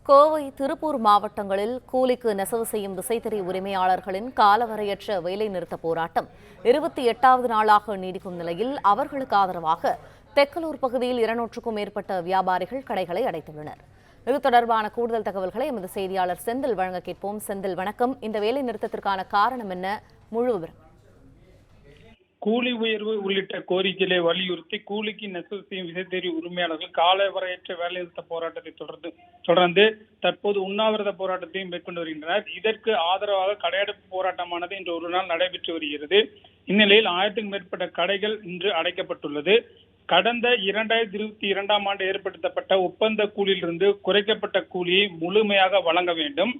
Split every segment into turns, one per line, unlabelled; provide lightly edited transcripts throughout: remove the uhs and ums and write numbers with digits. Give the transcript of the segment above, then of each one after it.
கோவை, திருப்பூர் மாவட்டங்களில் கூலிக்கு நெசவு செய்யும் விசைத்தறி உரிமையாளர்களின் காலவரையற்ற வேலைநிறுத்த போராட்டம் 28வது நாளாக நீடிக்கும் நிலையில் அவர்களுக்கு ஆதரவாக தெக்கலூர் பகுதியில் 200க்கும் மேற்பட்ட வியாபாரிகள் கடைகளை அடைத்துள்ளனர். இது தொடர்பான கூடுதல் தகவல்களை எமது செய்தியாளர் செந்தில் வழங்க கேட்போம். செந்தில், வணக்கம். இந்த வேலை நிறுத்தத்திற்கான காரணம் என்ன? முழு விவரம்.
கூலி உயர்வு உள்ளிட்ட கோரிக்கைகளை வலியுறுத்தி கூலிக்கு நெசவு செய்யும் விசைத்தறி உரிமையாளர்கள் காலவரையற்ற வேலைநிறுத்த போராட்டத்தை தொடர்ந்து தற்போது உண்ணாவிரத போராட்டத்தையும் மேற்கொண்டு வருகின்றனர். இதற்கு ஆதரவாக கடையடைப்பு போராட்டமானது இன்று ஒரு நாள் நடைபெற்று வருகிறது. இந்நிலையில் 1000க்கும் மேற்பட்ட கடைகள் இன்று அடைக்கப்பட்டுள்ளது. கடந்த 2022ஆம் ஆண்டு ஏற்படுத்தப்பட்ட ஒப்பந்த கூலியிலிருந்து குறைக்கப்பட்ட கூலியை முழுமையாக வழங்க வேண்டும்,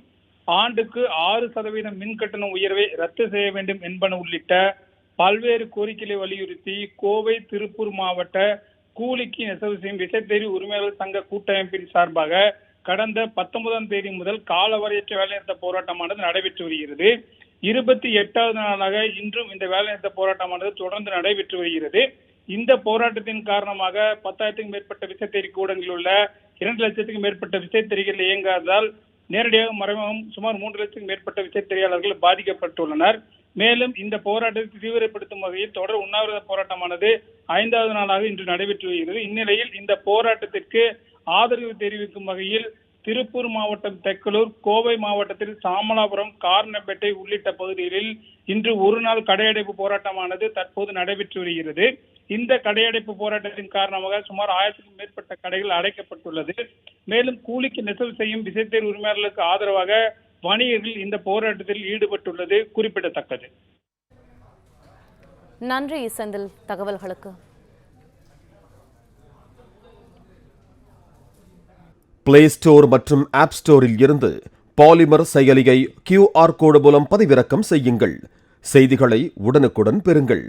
ஆண்டுக்கு 6% மின் கட்டண உயர்வை ரத்து செய்ய வேண்டும் என்பன உள்ளிட்ட பல்வேறு கோரிக்கைகளை வலியுறுத்தி கோவை, திருப்பூர் மாவட்ட கூலிக்கு நெசவு செய்யும் விசைத்தறி உரிமையாளர் சங்க கூட்டமைப்பின் சார்பாக கடந்த 19ஆம் தேதி முதல் காலவரையற்ற வேலைநிறுத்த போராட்டமானது நடைபெற்று வருகிறது. 28வது நாளாக இன்றும் இந்த வேலைநிறுத்த போராட்டமானது தொடர்ந்து நடைபெற்று வருகிறது. இந்த போராட்டத்தின் காரணமாக 10,000க்கும் மேற்பட்ட விசைத்தறி கூடங்களில் உள்ள 2 லட்சத்துக்கும் மேற்பட்ட விசைத்தறிகள் இயங்காததால் நேரடியாக மறைமுகம் சுமார் 3 லட்சத்துக்கும் மேற்பட்ட விசைத்தறியாளர்கள் பாதிக்கப்பட்டுள்ளனர். மேலும் இந்த போராட்டத்தை தீவிரப்படுத்தும் வகையில் தொடர் உண்ணாவிரத போராட்டமானது 5வது நாளாக இன்று நடைபெற்று வருகிறது. இந்நிலையில் இந்த போராட்டத்திற்கு ஆதரவு தெரிவிக்கும் வகையில் திருப்பூர் மாவட்டம் தெக்கலூர், கோவை மாவட்டத்தில் சாமலாபுரம், கார்னப்பேட்டை உள்ளிட்ட பகுதிகளில் இன்று ஒரு நாள் கடையடைப்பு போராட்டமானது தற்போது நடைபெற்று வருகிறது. இந்த கடையடைப்பு போராட்டத்தின் காரணமாக சுமார் 1000க்கும் மேற்பட்ட கடைகள் அடைக்கப்பட்டுள்ளது. மேலும் கூலிக்கு நெசவு செய்யும் விசைத்தறி உரிமையாளர்களுக்கு ஆதரவாக வணிகர்கள் இந்த போராட்டத்தில் ஈடுபட்டுள்ளது குறிப்பிடத்தக்கது.
நன்றி செந்தில், தகவல்களுக்கு.
பிளே ஸ்டோர் மற்றும் ஆப் ஸ்டோரில் இருந்து பாலிமர் செயலியை QR கோடு மூலம் பதிவிறக்கம் செய்யுங்கள். செய்திகளை உடனுக்குடன் பெறுங்கள்.